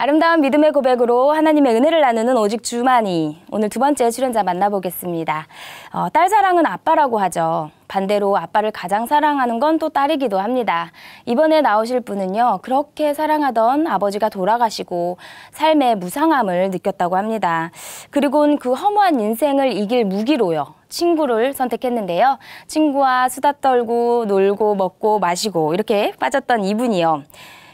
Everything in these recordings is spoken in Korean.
아름다운 믿음의 고백으로 하나님의 은혜를 나누는 오직 주만이. 오늘 두 번째 출연자 만나보겠습니다. 딸 사랑은 아빠라고 하죠. 반대로 아빠를 가장 사랑하는 건 또 딸이기도 합니다. 이번에 나오실 분은요, 그렇게 사랑하던 아버지가 돌아가시고 삶의 무상함을 느꼈다고 합니다. 그리고는 그 허무한 인생을 이길 무기로요, 친구를 선택했는데요. 친구와 수다 떨고 놀고 먹고 마시고 이렇게 빠졌던 이분이요,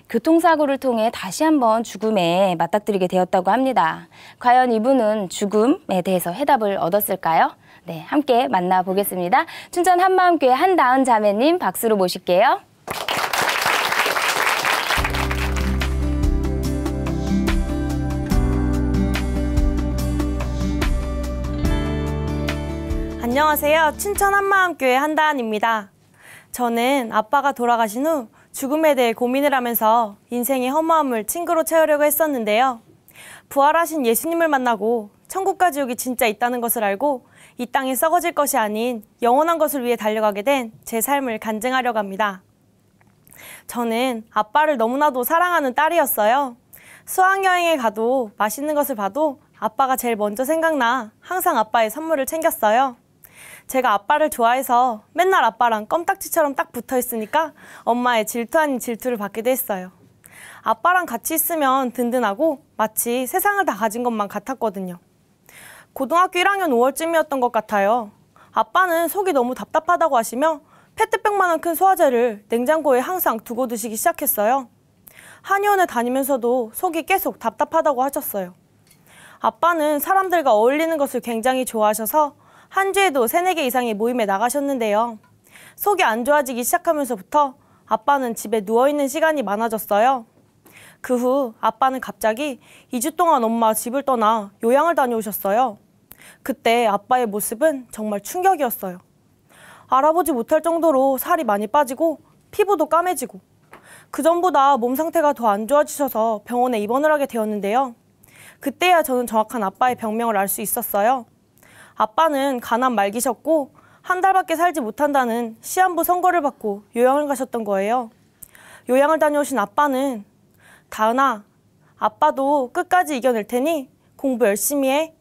교통사고를 통해 다시 한번 죽음에 맞닥뜨리게 되었다고 합니다. 과연 이분은 죽음에 대해서 해답을 얻었을까요? 네, 함께 만나보겠습니다. 춘천 한마음교회 한다은 자매님 박수로 모실게요. 안녕하세요. 춘천 한마음교회 한다은입니다. 저는 아빠가 돌아가신 후 죽음에 대해 고민을 하면서 인생의 허무함을 친구로 채우려고 했었는데요. 부활하신 예수님을 만나고 천국과 지옥이 진짜 있다는 것을 알고 이 땅에 썩어질 것이 아닌 영원한 것을 위해 달려가게 된 제 삶을 간증하려고 합니다. 저는 아빠를 너무나도 사랑하는 딸이었어요. 수학여행에 가도 맛있는 것을 봐도 아빠가 제일 먼저 생각나 항상 아빠의 선물을 챙겼어요. 제가 아빠를 좋아해서 맨날 아빠랑 껌딱지처럼 딱 붙어 있으니까 엄마의 질투 아닌 질투를 받기도 했어요. 아빠랑 같이 있으면 든든하고 마치 세상을 다 가진 것만 같았거든요. 고등학교 1학년 5월쯤이었던 것 같아요. 아빠는 속이 너무 답답하다고 하시며 페트병만한 큰 소화제를 냉장고에 항상 두고 드시기 시작했어요. 한의원에 다니면서도 속이 계속 답답하다고 하셨어요. 아빠는 사람들과 어울리는 것을 굉장히 좋아하셔서 한 주에도 3-4개 이상의 모임에 나가셨는데요. 속이 안 좋아지기 시작하면서부터 아빠는 집에 누워있는 시간이 많아졌어요. 그 후 아빠는 갑자기 2주 동안 엄마와 집을 떠나 요양을 다녀오셨어요. 그때 아빠의 모습은 정말 충격이었어요. 알아보지 못할 정도로 살이 많이 빠지고 피부도 까매지고, 그전보다 몸 상태가 더 안 좋아지셔서 병원에 입원을 하게 되었는데요. 그때야 저는 정확한 아빠의 병명을 알 수 있었어요. 아빠는 간암 말기셨고 한 달밖에 살지 못한다는 시한부 선고를 받고 요양을 가셨던 거예요. 요양을 다녀오신 아빠는 다은아, 아빠도 끝까지 이겨낼 테니 공부 열심히 해,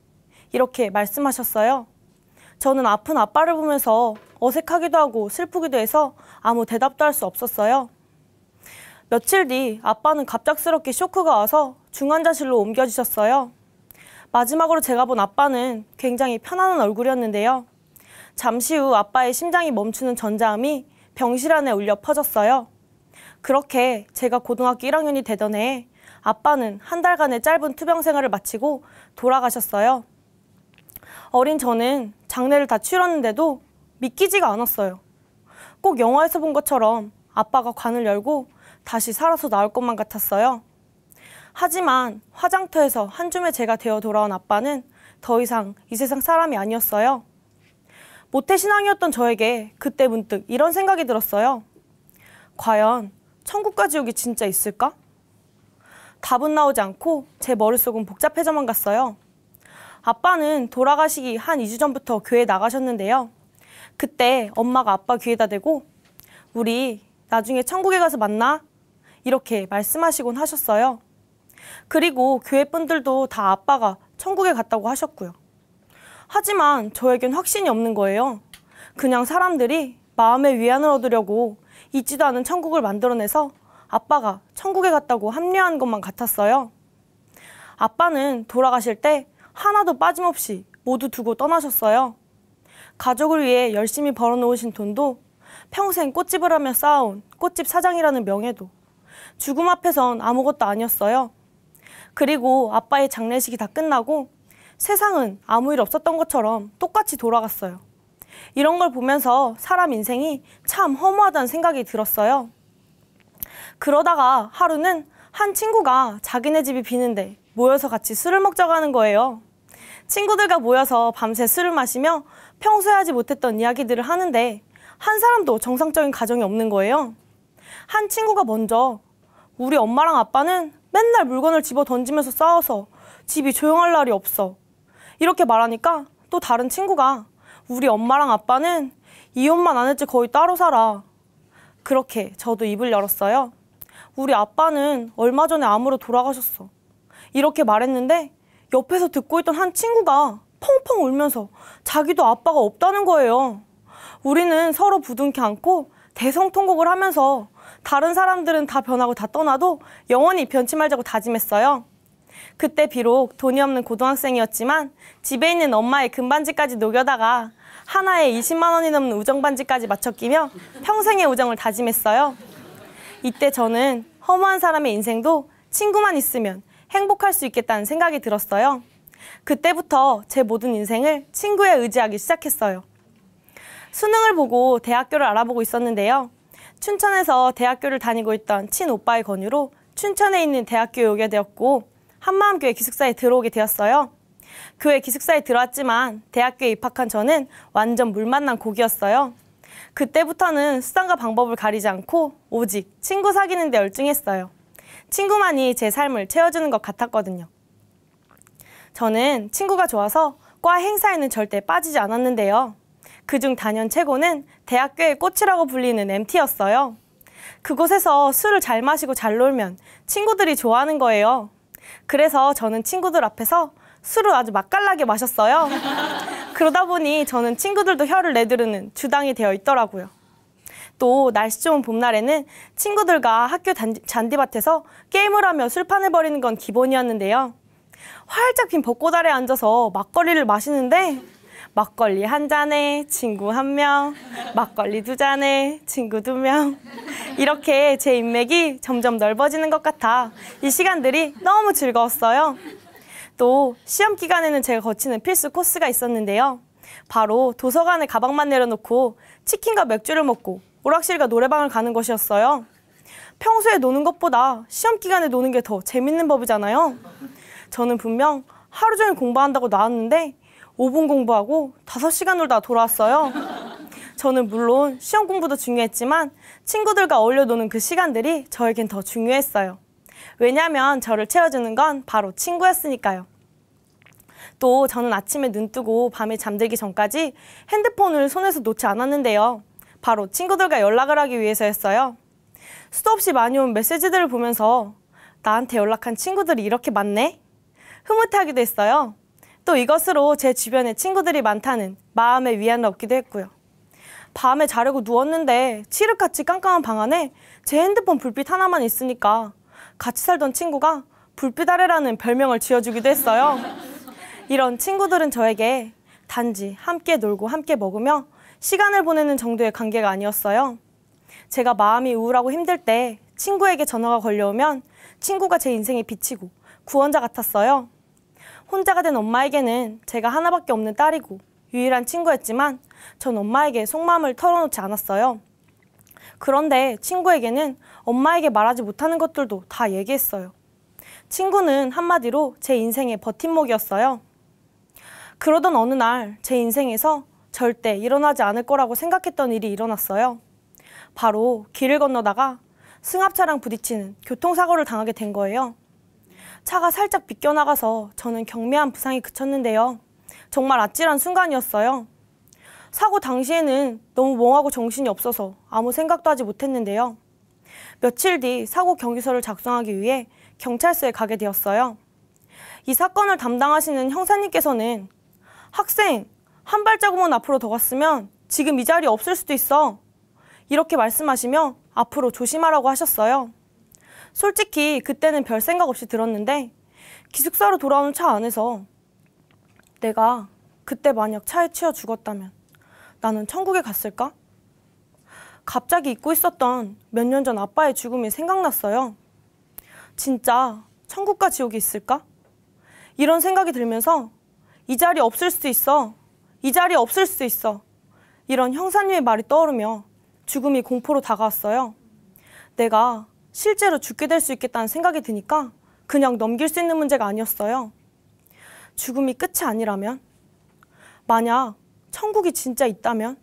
이렇게 말씀하셨어요. 저는 아픈 아빠를 보면서 어색하기도 하고 슬프기도 해서 아무 대답도 할 수 없었어요. 며칠 뒤 아빠는 갑작스럽게 쇼크가 와서 중환자실로 옮겨지셨어요. 마지막으로 제가 본 아빠는 굉장히 편안한 얼굴이었는데요. 잠시 후 아빠의 심장이 멈추는 전자음이 병실 안에 울려 퍼졌어요. 그렇게 제가 고등학교 1학년이 되던 해에 아빠는 한 달간의 짧은 투병 생활을 마치고 돌아가셨어요. 어린 저는 장례를 다 치렀는데도 믿기지가 않았어요. 꼭 영화에서 본 것처럼 아빠가 관을 열고 다시 살아서 나올 것만 같았어요. 하지만 화장터에서 한 줌의 제가 되어 돌아온 아빠는 더 이상 이 세상 사람이 아니었어요. 모태신앙이었던 저에게 그때 문득 이런 생각이 들었어요. 과연 천국과 지옥이 진짜 있을까? 답은 나오지 않고 제 머릿속은 복잡해져만 갔어요. 아빠는 돌아가시기 한 2주 전부터 교회에 나가셨는데요. 그때 엄마가 아빠 귀에다 대고 우리 나중에 천국에 가서 만나, 이렇게 말씀하시곤 하셨어요. 그리고 교회 분들도 다 아빠가 천국에 갔다고 하셨고요. 하지만 저에겐 확신이 없는 거예요. 그냥 사람들이 마음의 위안을 얻으려고 있지도 않은 천국을 만들어내서 아빠가 천국에 갔다고 합리화한 것만 같았어요. 아빠는 돌아가실 때 하나도 빠짐없이 모두 두고 떠나셨어요. 가족을 위해 열심히 벌어놓으신 돈도, 평생 꽃집을 하며 쌓아온 꽃집 사장이라는 명예도 죽음 앞에선 아무것도 아니었어요. 그리고 아빠의 장례식이 다 끝나고 세상은 아무 일 없었던 것처럼 똑같이 돌아갔어요. 이런 걸 보면서 사람 인생이 참 허무하다는 생각이 들었어요. 그러다가 하루는 한 친구가 자기네 집이 비는데 모여서 같이 술을 먹자고 하는 거예요. 친구들과 모여서 밤새 술을 마시며 평소에 하지 못했던 이야기들을 하는데 한 사람도 정상적인 가정이 없는 거예요. 한 친구가 먼저 우리 엄마랑 아빠는 맨날 물건을 집어 던지면서 싸워서 집이 조용할 날이 없어, 이렇게 말하니까 또 다른 친구가 우리 엄마랑 아빠는 이혼만 안 했지 거의 따로 살아. 그렇게 저도 입을 열었어요. 우리 아빠는 얼마 전에 암으로 돌아가셨어. 이렇게 말했는데 옆에서 듣고 있던 한 친구가 펑펑 울면서 자기도 아빠가 없다는 거예요. 우리는 서로 부둥켜 안고 대성통곡을 하면서 다른 사람들은 다 변하고 다 떠나도 영원히 변치 말자고 다짐했어요. 그때 비록 돈이 없는 고등학생이었지만 집에 있는 엄마의 금반지까지 녹여다가 하나에 20만 원이 넘는 우정반지까지 맞춰 끼며 평생의 우정을 다짐했어요. 이때 저는 허무한 사람의 인생도 친구만 있으면 행복할 수 있겠다는 생각이 들었어요. 그때부터 제 모든 인생을 친구에 의지하기 시작했어요. 수능을 보고 대학교를 알아보고 있었는데요. 춘천에서 대학교를 다니고 있던 친오빠의 권유로 춘천에 있는 대학교에 오게 되었고 한마음교회 기숙사에 들어오게 되었어요. 교회 기숙사에 들어왔지만 대학교에 입학한 저는 완전 물 만난 고기였어요. 그때부터는 수단과 방법을 가리지 않고 오직 친구 사귀는 데 열중했어요. 친구만이 제 삶을 채워주는 것 같았거든요. 저는 친구가 좋아서 과 행사에는 절대 빠지지 않았는데요. 그중 단연 최고는 대학교의 꽃이라고 불리는 MT였어요. 그곳에서 술을 잘 마시고 잘 놀면 친구들이 좋아하는 거예요. 그래서 저는 친구들 앞에서 술을 아주 맛깔나게 마셨어요. 그러다 보니 저는 친구들도 혀를 내두르는 주당이 되어 있더라고요. 또 날씨 좋은 봄날에는 친구들과 학교 잔디밭에서 게임을 하며 술판을 벌이는 건 기본이었는데요. 활짝 핀 벚꽃 아래 앉아서 막걸리를 마시는데 막걸리 한 잔에 친구 한 명, 막걸리 두 잔에 친구 두 명. 이렇게 제 인맥이 점점 넓어지는 것 같아 이 시간들이 너무 즐거웠어요. 또 시험 기간에는 제가 거치는 필수 코스가 있었는데요. 바로 도서관에 가방만 내려놓고 치킨과 맥주를 먹고 오락실과 노래방을 가는 것이었어요. 평소에 노는 것보다 시험 기간에 노는 게 더 재밌는 법이잖아요. 저는 분명 하루 종일 공부한다고 나왔는데 5분 공부하고 5시간 놀다 돌아왔어요. 저는 물론 시험 공부도 중요했지만 친구들과 어울려 노는 그 시간들이 저에겐 더 중요했어요. 왜냐하면 저를 채워주는 건 바로 친구였으니까요. 또 저는 아침에 눈 뜨고 밤에 잠들기 전까지 핸드폰을 손에서 놓지 않았는데요. 바로 친구들과 연락을 하기 위해서였어요. 수도 없이 많이 온 메시지들을 보면서 나한테 연락한 친구들이 이렇게 많네? 흐뭇해하기도 했어요. 또 이것으로 제 주변에 친구들이 많다는 마음의 위안을 얻기도 했고요. 밤에 자려고 누웠는데 칠흑같이 깜깜한 방 안에 제 핸드폰 불빛 하나만 있으니까 같이 살던 친구가 불빛 아래라는 별명을 지어주기도 했어요. 이런 친구들은 저에게 단지 함께 놀고 함께 먹으며 시간을 보내는 정도의 관계가 아니었어요. 제가 마음이 우울하고 힘들 때 친구에게 전화가 걸려오면 친구가 제 인생의 빛이고 구원자 같았어요. 혼자가 된 엄마에게는 제가 하나밖에 없는 딸이고 유일한 친구였지만 전 엄마에게 속마음을 털어놓지 않았어요. 그런데 친구에게는 엄마에게 말하지 못하는 것들도 다 얘기했어요. 친구는 한마디로 제 인생의 버팀목이었어요. 그러던 어느 날 제 인생에서 절대 일어나지 않을 거라고 생각했던 일이 일어났어요. 바로 길을 건너다가 승합차랑 부딪히는 교통사고를 당하게 된 거예요. 차가 살짝 비껴나가서 저는 경미한 부상이 그쳤는데요. 정말 아찔한 순간이었어요. 사고 당시에는 너무 멍하고 정신이 없어서 아무 생각도 하지 못했는데요. 며칠 뒤 사고 경위서를 작성하기 위해 경찰서에 가게 되었어요. 이 사건을 담당하시는 형사님께서는 학생, 한 발자국만 앞으로 더 갔으면 지금 이 자리에 없을 수도 있어. 이렇게 말씀하시며 앞으로 조심하라고 하셨어요. 솔직히 그때는 별 생각 없이 들었는데 기숙사로 돌아오는 차 안에서 내가 그때 만약 차에 치여 죽었다면 나는 천국에 갔을까? 갑자기 잊고 있었던 몇 년 전 아빠의 죽음이 생각났어요. 진짜 천국과 지옥이 있을까? 이런 생각이 들면서 이 자리에 없을 수도 있어. 이 자리에 없을 수도 있어. 이런 형사님의 말이 떠오르며 죽음이 공포로 다가왔어요. 내가 실제로 죽게 될 수 있겠다는 생각이 드니까 그냥 넘길 수 있는 문제가 아니었어요. 죽음이 끝이 아니라면? 만약 천국이 진짜 있다면?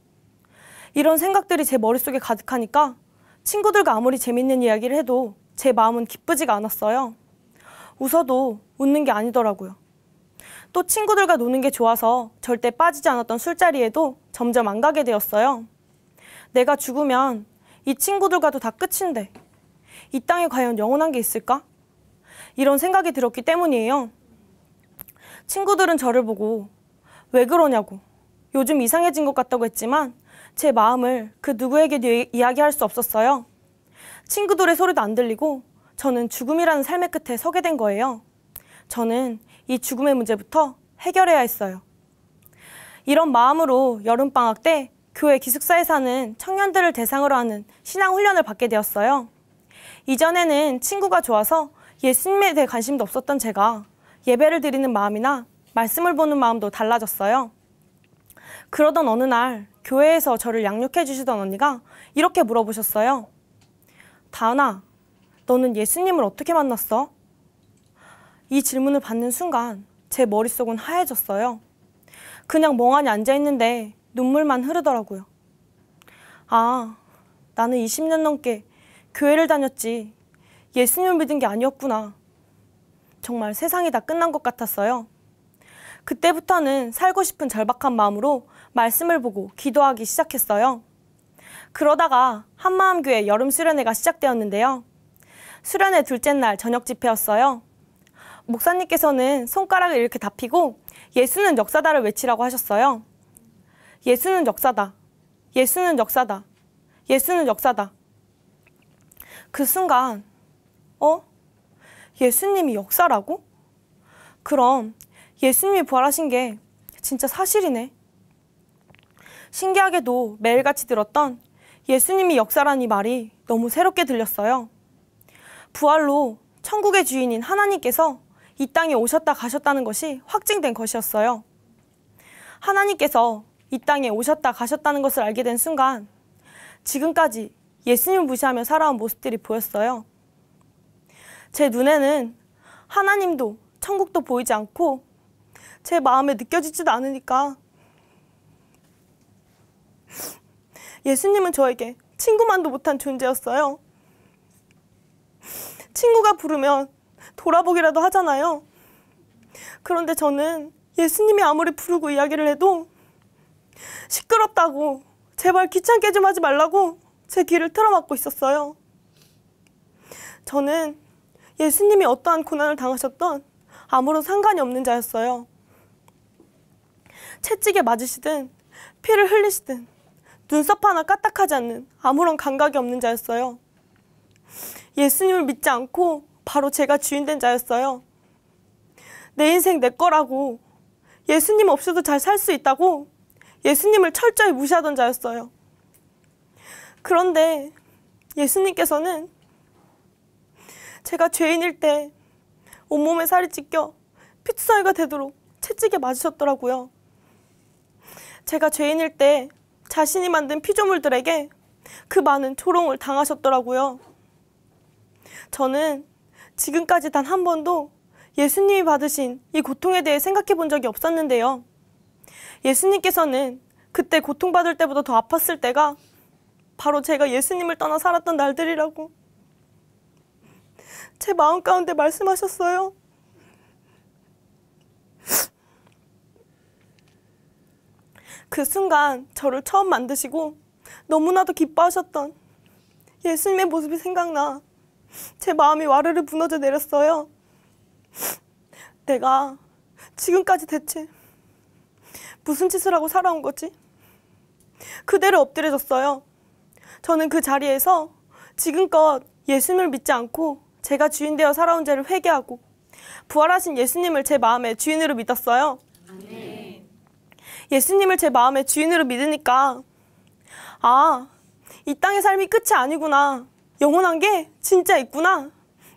이런 생각들이 제 머릿속에 가득하니까 친구들과 아무리 재밌는 이야기를 해도 제 마음은 기쁘지가 않았어요. 웃어도 웃는 게 아니더라고요. 또 친구들과 노는 게 좋아서 절대 빠지지 않았던 술자리에도 점점 안 가게 되었어요. 내가 죽으면 이 친구들과도 다 끝인데 이 땅에 과연 영원한 게 있을까? 이런 생각이 들었기 때문이에요. 친구들은 저를 보고 왜 그러냐고, 요즘 이상해진 것 같다고 했지만 제 마음을 그 누구에게도 이야기할 수 없었어요. 친구들의 소리도 안 들리고 저는 죽음이라는 삶의 끝에 서게 된 거예요. 저는 이 죽음의 문제부터 해결해야 했어요. 이런 마음으로 여름방학 때 교회 기숙사에 사는 청년들을 대상으로 하는 신앙훈련을 받게 되었어요. 이전에는 친구가 좋아서 예수님에 대해 관심도 없었던 제가 예배를 드리는 마음이나 말씀을 보는 마음도 달라졌어요. 그러던 어느 날 교회에서 저를 양육해 주시던 언니가 이렇게 물어보셨어요. 다은아, 너는 예수님을 어떻게 만났어? 이 질문을 받는 순간 제 머릿속은 하얘졌어요. 그냥 멍하니 앉아있는데 눈물만 흐르더라고요. 아, 나는 20년 넘게 교회를 다녔지 예수님을 믿은 게 아니었구나. 정말 세상이 다 끝난 것 같았어요. 그때부터는 살고 싶은 절박한 마음으로 말씀을 보고 기도하기 시작했어요. 그러다가 한마음교회 여름 수련회가 시작되었는데요. 수련회 둘째 날 저녁 집회였어요. 목사님께서는 손가락을 이렇게 다 펴고 예수는 역사다를 외치라고 하셨어요. 예수는 역사다. 예수는 역사다. 예수는 역사다. 그 순간 예수님이 역사라고? 그럼 예수님이 부활하신 게 진짜 사실이네. 신기하게도 매일같이 들었던 예수님이 역사라는 이 말이 너무 새롭게 들렸어요. 부활로 천국의 주인인 하나님께서 이 땅에 오셨다 가셨다는 것이 확증된 것이었어요. 하나님께서 이 땅에 오셨다 가셨다는 것을 알게 된 순간 지금까지 예수님을 무시하며 살아온 모습들이 보였어요. 제 눈에는 하나님도 천국도 보이지 않고 제 마음에 느껴지지도 않으니까 예수님은 저에게 친구만도 못한 존재였어요. 친구가 부르면 돌아보기라도 하잖아요. 그런데 저는 예수님이 아무리 부르고 이야기를 해도 시끄럽다고, 제발 귀찮게 좀 하지 말라고 제 귀를 틀어막고 있었어요. 저는 예수님이 어떠한 고난을 당하셨던 아무런 상관이 없는 자였어요. 채찍에 맞으시든 피를 흘리시든 눈썹 하나 까딱하지 않는 아무런 감각이 없는 자였어요. 예수님을 믿지 않고 바로 제가 주인된 자였어요. 내 인생 내 거라고, 예수님 없이도 잘 살 수 있다고 예수님을 철저히 무시하던 자였어요. 그런데 예수님께서는 제가 죄인일 때 온몸에 살이 찢겨 피투성이가 되도록 채찍에 맞으셨더라고요. 제가 죄인일 때 자신이 만든 피조물들에게 그 많은 조롱을 당하셨더라고요. 저는 지금까지 단 한 번도 예수님이 받으신 이 고통에 대해 생각해 본 적이 없었는데요. 예수님께서는 그때 고통받을 때보다 더 아팠을 때가 바로 제가 예수님을 떠나 살았던 날들이라고 제 마음 가운데 말씀하셨어요. 그 순간 저를 처음 만드시고 너무나도 기뻐하셨던 예수님의 모습이 생각나 제 마음이 와르르 무너져 내렸어요. 내가 지금까지 대체 무슨 짓을 하고 살아온 거지? 그대로 엎드려졌어요. 저는 그 자리에서 지금껏 예수님을 믿지 않고 제가 주인 되어 살아온 죄를 회개하고 부활하신 예수님을 제 마음의 주인으로 믿었어요. 예수님을 제 마음의 주인으로 믿으니까 이 땅의 삶이 끝이 아니구나. 영원한 게 진짜 있구나.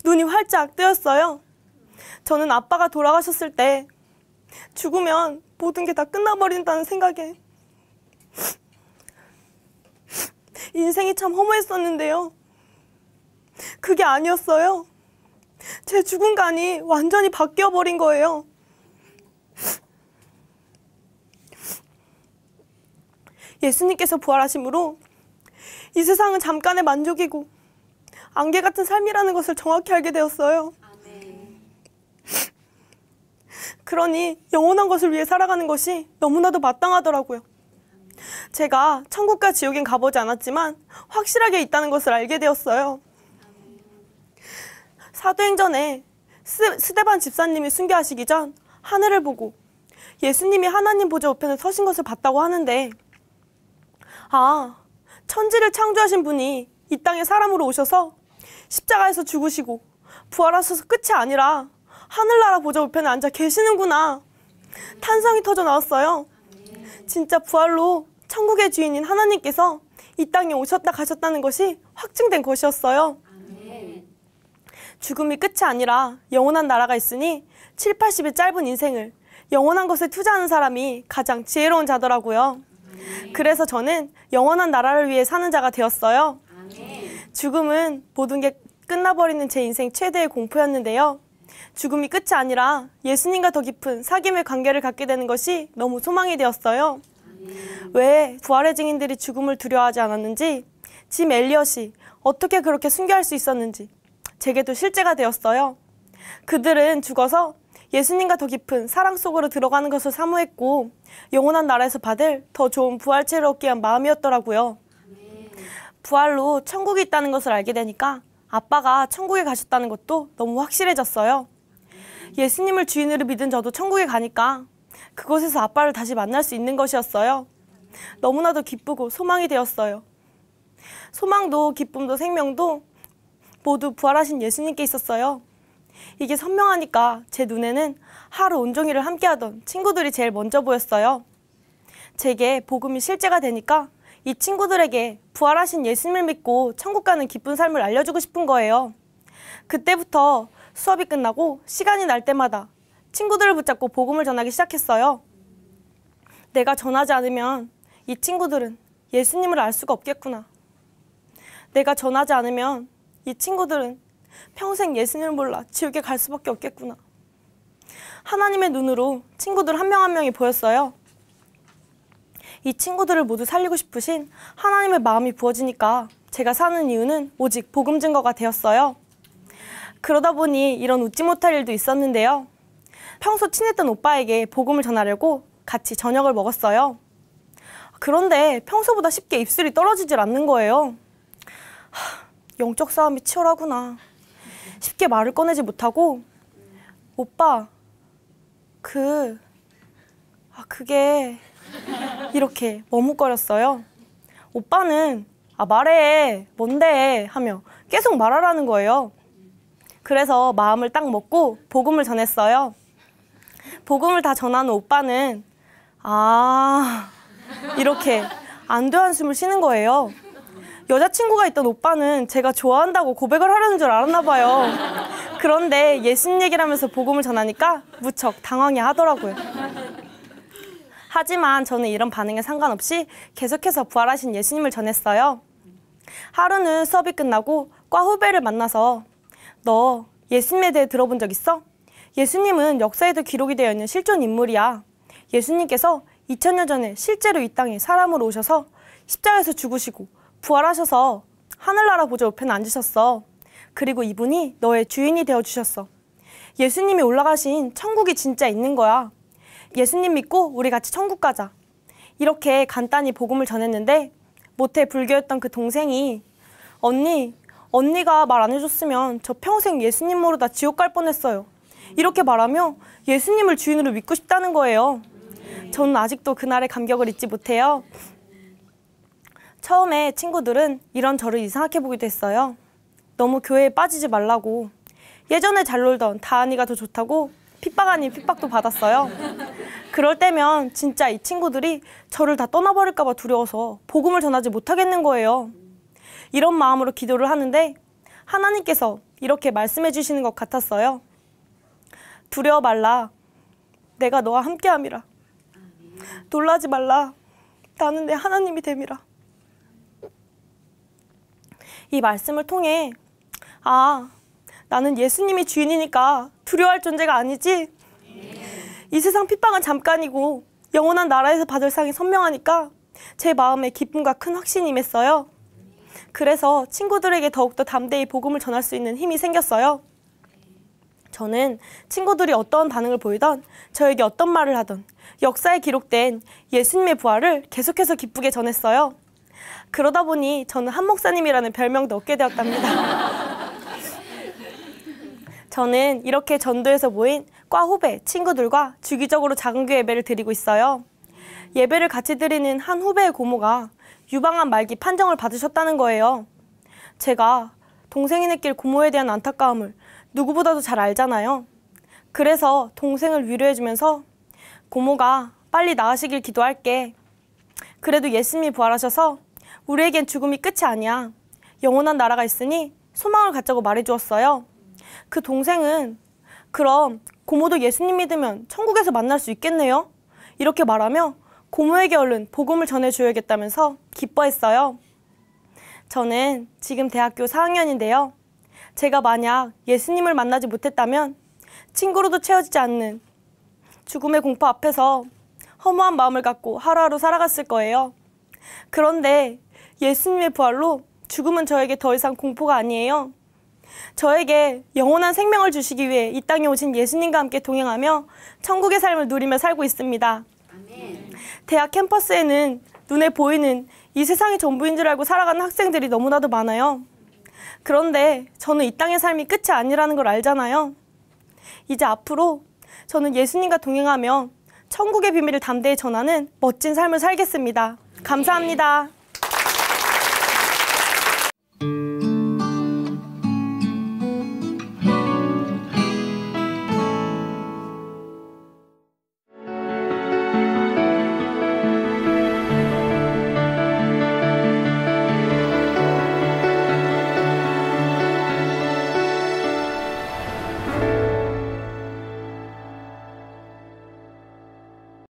눈이 활짝 뜨였어요. 저는 아빠가 돌아가셨을 때 죽으면 모든 게 다 끝나버린다는 생각에 인생이 참 허무했었는데요. 그게 아니었어요. 제 죽음관이 완전히 바뀌어버린 거예요. 예수님께서 부활하심으로 이 세상은 잠깐의 만족이고 안개 같은 삶이라는 것을 정확히 알게 되었어요. 그러니 영원한 것을 위해 살아가는 것이 너무나도 마땅하더라고요. 제가 천국과 지옥엔 가보지 않았지만 확실하게 있다는 것을 알게 되었어요. 사도행전에 스데반 집사님이 순교하시기 전 하늘을 보고 예수님이 하나님 보좌 우편에 서신 것을 봤다고 하는데, 아, 천지를 창조하신 분이 이 땅에 사람으로 오셔서 십자가에서 죽으시고 부활하셔서 끝이 아니라 하늘나라 보좌 우편에 앉아 계시는구나. 탄성이 터져 나왔어요. 진짜 부활로 천국의 주인인 하나님께서 이 땅에 오셨다 가셨다는 것이 확증된 것이었어요. 죽음이 끝이 아니라 영원한 나라가 있으니 7, 80의 짧은 인생을 영원한 것에 투자하는 사람이 가장 지혜로운 자더라고요. 그래서 저는 영원한 나라를 위해 사는 자가 되었어요. 죽음은 모든 게 끝나버리는 제 인생 최대의 공포였는데요. 죽음이 끝이 아니라 예수님과 더 깊은 사귐의 관계를 갖게 되는 것이 너무 소망이 되었어요. 왜 부활의 증인들이 죽음을 두려워하지 않았는지, 짐 엘리엇이 어떻게 그렇게 순교할 수 있었는지 제게도 실제가 되었어요. 그들은 죽어서 예수님과 더 깊은 사랑 속으로 들어가는 것을 사모했고 영원한 나라에서 받을 더 좋은 부활체를 얻기 위한 마음이었더라고요. 부활로 천국이 있다는 것을 알게 되니까 아빠가 천국에 가셨다는 것도 너무 확실해졌어요. 예수님을 주인으로 믿은 저도 천국에 가니까 그곳에서 아빠를 다시 만날 수 있는 것이었어요. 너무나도 기쁘고 소망이 되었어요. 소망도 기쁨도 생명도 모두 부활하신 예수님께 있었어요. 이게 선명하니까 제 눈에는 하루 온종일을 함께하던 친구들이 제일 먼저 보였어요. 제게 복음이 실제가 되니까 이 친구들에게 부활하신 예수님을 믿고 천국 가는 기쁜 삶을 알려주고 싶은 거예요. 그때부터 수업이 끝나고 시간이 날 때마다 친구들을 붙잡고 복음을 전하기 시작했어요. 내가 전하지 않으면 이 친구들은 예수님을 알 수가 없겠구나. 내가 전하지 않으면 이 친구들은 평생 예수님을 몰라 지옥에 갈 수밖에 없겠구나. 하나님의 눈으로 친구들 한 명 한 명이 보였어요. 이 친구들을 모두 살리고 싶으신 하나님의 마음이 부어지니까 제가 사는 이유는 오직 복음 증거가 되었어요. 그러다 보니 이런 웃지 못할 일도 있었는데요. 평소 친했던 오빠에게 복음을 전하려고 같이 저녁을 먹었어요. 그런데 평소보다 쉽게 입술이 떨어지질 않는 거예요. 영적 싸움이 치열하구나. 쉽게 말을 꺼내지 못하고, 오빠, 그게 이렇게 머뭇거렸어요. 오빠는 말해, 뭔데 하며 계속 말하라는 거예요. 그래서 마음을 딱 먹고 복음을 전했어요. 복음을 다 전하는 오빠는 이렇게 안돼 한숨을 쉬는 거예요. 여자친구가 있던 오빠는 제가 좋아한다고 고백을 하려는 줄 알았나 봐요. 그런데 예수님 얘기를 하면서 복음을 전하니까 무척 당황해 하더라고요. 하지만 저는 이런 반응에 상관없이 계속해서 부활하신 예수님을 전했어요. 하루는 수업이 끝나고 과 후배를 만나서 너 예수님에 대해 들어본 적 있어? 예수님은 역사에도 기록이 되어 있는 실존 인물이야. 예수님께서 2000년 전에 실제로 이 땅에 사람으로 오셔서 십자가에서 죽으시고 부활하셔서 하늘나라 보좌 우편에 앉으셨어. 그리고 이분이 너의 주인이 되어주셨어. 예수님이 올라가신 천국이 진짜 있는 거야. 예수님 믿고 우리 같이 천국 가자. 이렇게 간단히 복음을 전했는데 모태 불교였던 그 동생이 언니가 말 안 해줬으면 저 평생 예수님 모르다 지옥 갈 뻔했어요. 이렇게 말하며 예수님을 주인으로 믿고 싶다는 거예요. 저는 아직도 그날의 감격을 잊지 못해요. 처음에 친구들은 이런 저를 이상하게 보기도 했어요. 너무 교회에 빠지지 말라고. 예전에 잘 놀던 다한이가 더 좋다고 핍박 아닌 핍박도 받았어요. 그럴 때면 진짜 이 친구들이 저를 다 떠나버릴까 봐 두려워서 복음을 전하지 못하겠는 거예요. 이런 마음으로 기도를 하는데 하나님께서 이렇게 말씀해 주시는 것 같았어요. 두려워 말라. 내가 너와 함께함이라. 놀라지 말라. 나는 내 하나님이 됨이라. 이 말씀을 통해 나는 예수님이 주인이니까 두려워할 존재가 아니지. 이 세상 핍박은 잠깐이고 영원한 나라에서 받을 상이 선명하니까 제 마음에 기쁨과 큰 확신이 임했어요. 그래서 친구들에게 더욱더 담대히 복음을 전할 수 있는 힘이 생겼어요. 저는 친구들이 어떤 반응을 보이던 저에게 어떤 말을 하던 역사에 기록된 예수님의 부활을 계속해서 기쁘게 전했어요. 그러다 보니 저는 한 목사님이라는 별명도 얻게 되었답니다. 저는 이렇게 전도에서 모인 과 후배, 친구들과 주기적으로 작은교회 예배를 드리고 있어요. 예배를 같이 드리는 한 후배의 고모가 유방암 말기 판정을 받으셨다는 거예요. 제가 동생이네길 고모에 대한 안타까움을 누구보다도 잘 알잖아요. 그래서 동생을 위로해주면서 고모가 빨리 나으시길 기도할게. 그래도 예수님이 부활하셔서 우리에겐 죽음이 끝이 아니야. 영원한 나라가 있으니 소망을 갖자고 말해주었어요. 그 동생은 그럼 고모도 예수님 믿으면 천국에서 만날 수 있겠네요? 이렇게 말하며 고모에게 얼른 복음을 전해줘야겠다면서 기뻐했어요. 저는 지금 대학교 4학년인데요. 제가 만약 예수님을 만나지 못했다면 친구로도 채워지지 않는 죽음의 공포 앞에서 허무한 마음을 갖고 하루하루 살아갔을 거예요. 그런데 예수님의 부활로 죽음은 저에게 더 이상 공포가 아니에요. 저에게 영원한 생명을 주시기 위해 이 땅에 오신 예수님과 함께 동행하며 천국의 삶을 누리며 살고 있습니다. 아멘. 대학 캠퍼스에는 눈에 보이는 이 세상이 전부인 줄 알고 살아가는 학생들이 너무나도 많아요. 그런데 저는 이 땅의 삶이 끝이 아니라는 걸 알잖아요. 이제 앞으로 저는 예수님과 동행하며 천국의 비밀을 담대히 전하는 멋진 삶을 살겠습니다. 감사합니다.